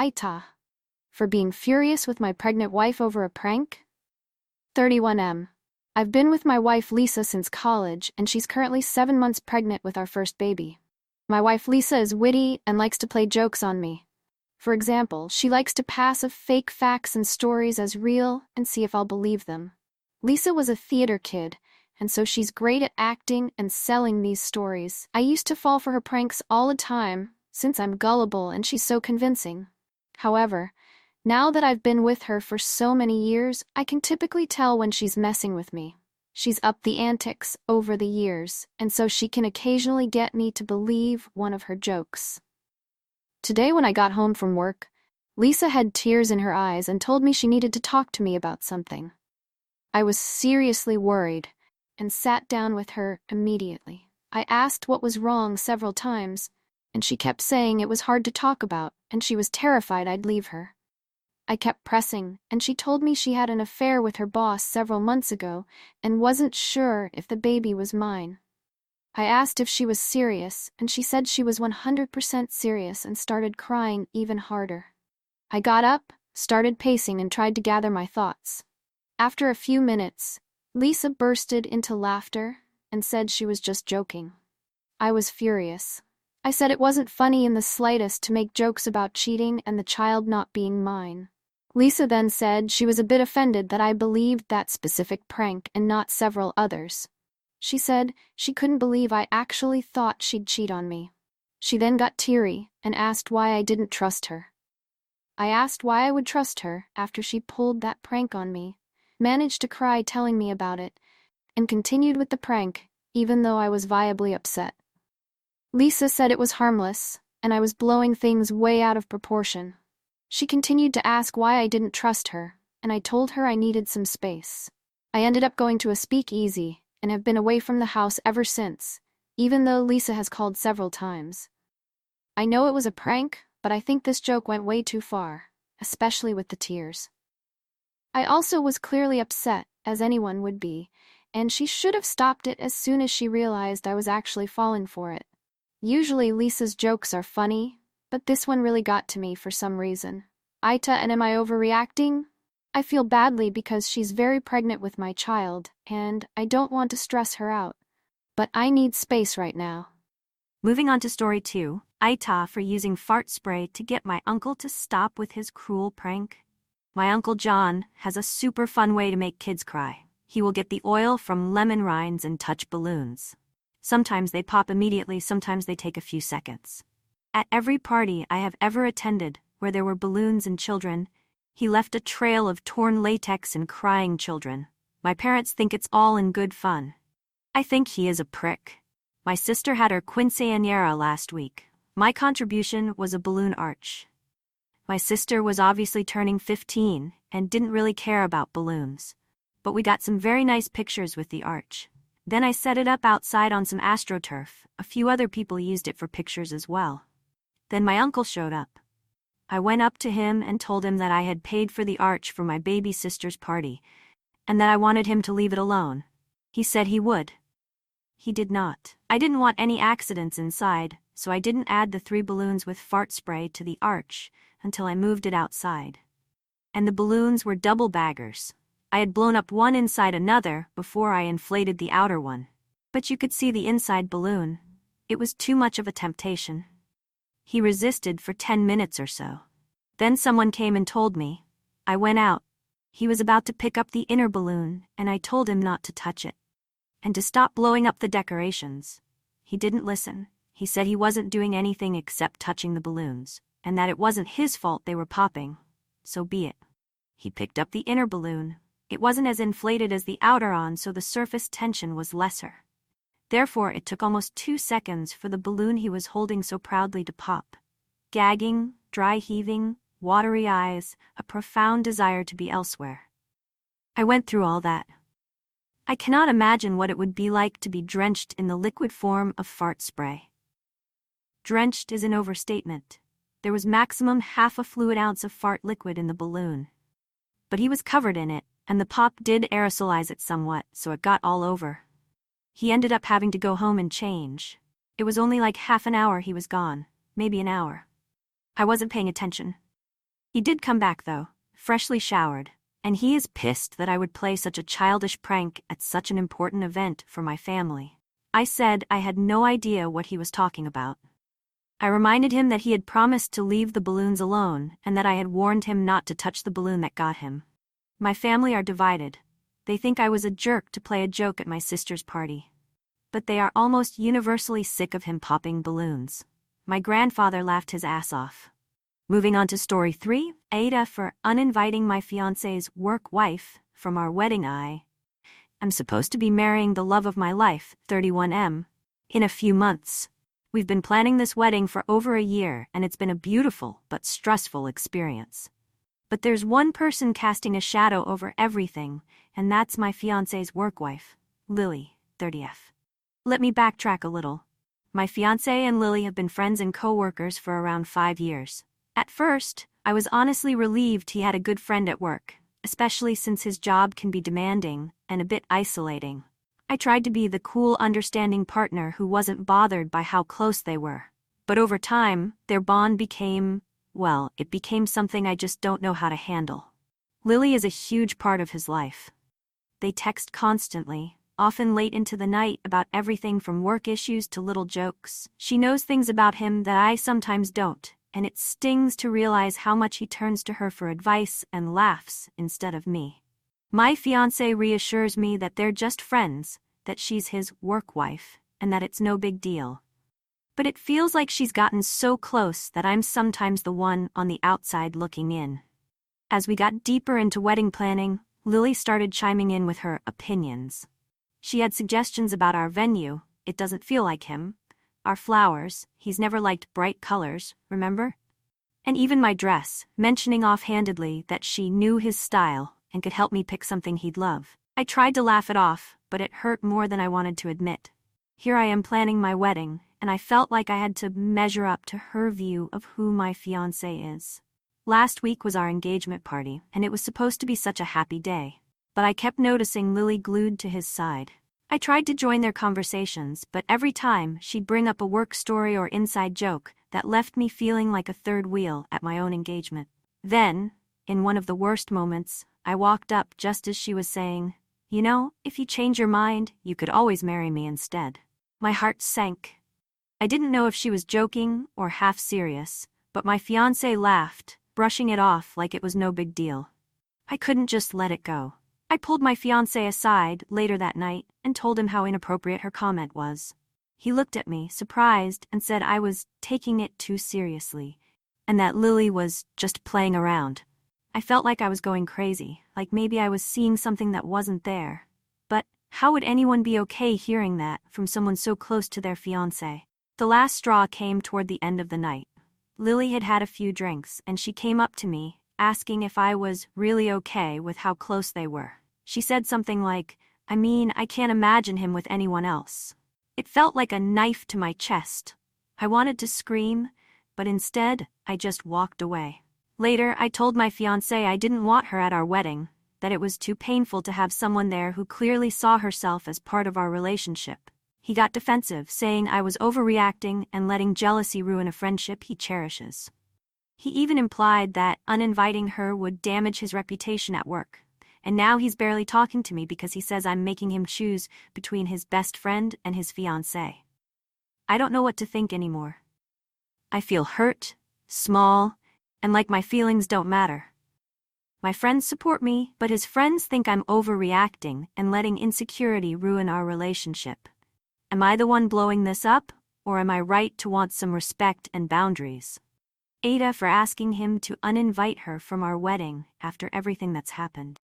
AITA for being furious with my pregnant wife over a prank? 31M. I've been with my wife Lisa since college, and she's currently 7 months pregnant with our first baby. My wife Lisa is witty and likes to play jokes on me. For example, she likes to pass off fake facts and stories as real and see if I'll believe them. Lisa was a theater kid, and so she's great at acting and selling these stories. I used to fall for her pranks all the time, since I'm gullible and she's so convincing. However, now that I've been with her for so many years, I can typically tell when she's messing with me. She's upped the antics over the years, and so she can occasionally get me to believe one of her jokes. Today when I got home from work, Lisa had tears in her eyes and told me she needed to talk to me about something. I was seriously worried and sat down with her immediately. I asked what was wrong several times, and she kept saying it was hard to talk about, and she was terrified I'd leave her. I kept pressing, and she told me she had an affair with her boss several months ago and wasn't sure if the baby was mine. I asked if she was serious, and she said she was 100% serious and started crying even harder. I got up, started pacing, and tried to gather my thoughts. After a few minutes, Lisa bursted into laughter and said she was just joking. I was furious. I said it wasn't funny in the slightest to make jokes about cheating and the child not being mine. Lisa then said she was a bit offended that I believed that specific prank and not several others. She said she couldn't believe I actually thought she'd cheat on me. She then got teary and asked why I didn't trust her. I asked why I would trust her after she pulled that prank on me, managed to cry telling me about it, and continued with the prank even though I was viably upset. Lisa said it was harmless, and I was blowing things way out of proportion. She continued to ask why I didn't trust her, and I told her I needed some space. I ended up going to a speakeasy and have been away from the house ever since, even though Lisa has called several times. I know it was a prank, but I think this joke went way too far, especially with the tears. I also was clearly upset, as anyone would be, and she should have stopped it as soon as she realized I was actually falling for it. Usually Lisa's jokes are funny, but this one really got to me for some reason. AITA, and am I overreacting? I feel badly because she's very pregnant with my child, and I don't want to stress her out. But I need space right now. Moving on to story 2, AITA for using fart spray to get my uncle to stop with his cruel prank. My Uncle John has a super fun way to make kids cry. He will get the oil from lemon rinds and touch balloons. Sometimes they pop immediately, sometimes they take a few seconds. At every party I have ever attended where there were balloons and children, he left a trail of torn latex and crying children. My parents think it's all in good fun. I think he is a prick. My sister had her quinceañera last week. My contribution was a balloon arch. My sister was obviously turning 15 and didn't really care about balloons. But we got some very nice pictures with the arch. Then I set it up outside on some AstroTurf. A few other people used it for pictures as well. Then my uncle showed up. I went up to him and told him that I had paid for the arch for my baby sister's party, and that I wanted him to leave it alone. He said he would. He did not. I didn't want any accidents inside, so I didn't add the 3 balloons with fart spray to the arch until I moved it outside. And the balloons were double baggers. I had blown up one inside another before I inflated the outer one. But you could see the inside balloon. It was too much of a temptation. He resisted for 10 minutes or so. Then someone came and told me. I went out. He was about to pick up the inner balloon, and I told him not to touch it. And to stop blowing up the decorations. He didn't listen. He said he wasn't doing anything except touching the balloons, and that it wasn't his fault they were popping. So be it. He picked up the inner balloon. It wasn't as inflated as the outer one, so the surface tension was lesser. Therefore, it took almost 2 seconds for the balloon he was holding so proudly to pop. Gagging, dry heaving, watery eyes, a profound desire to be elsewhere. I went through all that. I cannot imagine what it would be like to be drenched in the liquid form of fart spray. Drenched is an overstatement. There was maximum half a fluid ounce of fart liquid in the balloon. But he was covered in it, and the pop did aerosolize it somewhat, so it got all over. He ended up having to go home and change. It was only like half an hour he was gone, maybe an hour. I wasn't paying attention. He did come back though, freshly showered, and he is pissed that I would play such a childish prank at such an important event for my family. I said I had no idea what he was talking about. I reminded him that he had promised to leave the balloons alone and that I had warned him not to touch the balloon that got him. My family are divided. They think I was a jerk to play a joke at my sister's party. But they are almost universally sick of him popping balloons. My grandfather laughed his ass off. Moving on to story 3, AITA for uninviting my fiancé's work wife from our wedding. I'm supposed to be marrying the love of my life, 31M, in a few months. We've been planning this wedding for over a year and it's been a beautiful but stressful experience. But there's one person casting a shadow over everything, and that's my fiancé's work wife, Lily, 30F. Let me backtrack a little. My fiancé and Lily have been friends and co-workers for around 5 years. At first, I was honestly relieved he had a good friend at work, especially since his job can be demanding and a bit isolating. I tried to be the cool, understanding partner who wasn't bothered by how close they were. But over time, their bond became, well, it became something I just don't know how to handle. Lily is a huge part of his life. They text constantly, often late into the night, about everything from work issues to little jokes. She knows things about him that I sometimes don't, and it stings to realize how much he turns to her for advice and laughs instead of me. My fiancé reassures me that they're just friends, that she's his work wife, and that it's no big deal. But it feels like she's gotten so close that I'm sometimes the one on the outside looking in. As we got deeper into wedding planning, Lily started chiming in with her opinions. She had suggestions about our venue, it doesn't feel like him, our flowers, he's never liked bright colors, remember? And even my dress, mentioning offhandedly that she knew his style and could help me pick something he'd love. I tried to laugh it off, but it hurt more than I wanted to admit. Here I am planning my wedding, and I felt like I had to measure up to her view of who my fiancé is. Last week was our engagement party, and it was supposed to be such a happy day. But I kept noticing Lily glued to his side. I tried to join their conversations, but every time she'd bring up a work story or inside joke that left me feeling like a third wheel at my own engagement. Then, in one of the worst moments, I walked up just as she was saying, "You know, if you change your mind, you could always marry me instead." My heart sank. I didn't know if she was joking or half serious, but my fiancé laughed, brushing it off like it was no big deal. I couldn't just let it go. I pulled my fiancé aside later that night and told him how inappropriate her comment was. He looked at me, surprised, and said I was taking it too seriously, and that Lily was just playing around. I felt like I was going crazy, like maybe I was seeing something that wasn't there. But how would anyone be okay hearing that from someone so close to their fiancé? The last straw came toward the end of the night. Lily had had a few drinks, and she came up to me, asking if I was really okay with how close they were. She said something like, I can't imagine him with anyone else. It felt like a knife to my chest. I wanted to scream, but instead, I just walked away. Later, I told my fiancé I didn't want her at our wedding, that it was too painful to have someone there who clearly saw herself as part of our relationship. He got defensive, saying I was overreacting and letting jealousy ruin a friendship he cherishes. He even implied that uninviting her would damage his reputation at work. And now he's barely talking to me because he says I'm making him choose between his best friend and his fiancé. I don't know what to think anymore. I feel hurt, small, and like my feelings don't matter. My friends support me, but his friends think I'm overreacting and letting insecurity ruin our relationship. Am I the one blowing this up, or am I right to want some respect and boundaries? AITA for asking him to uninvite her from our wedding after everything that's happened.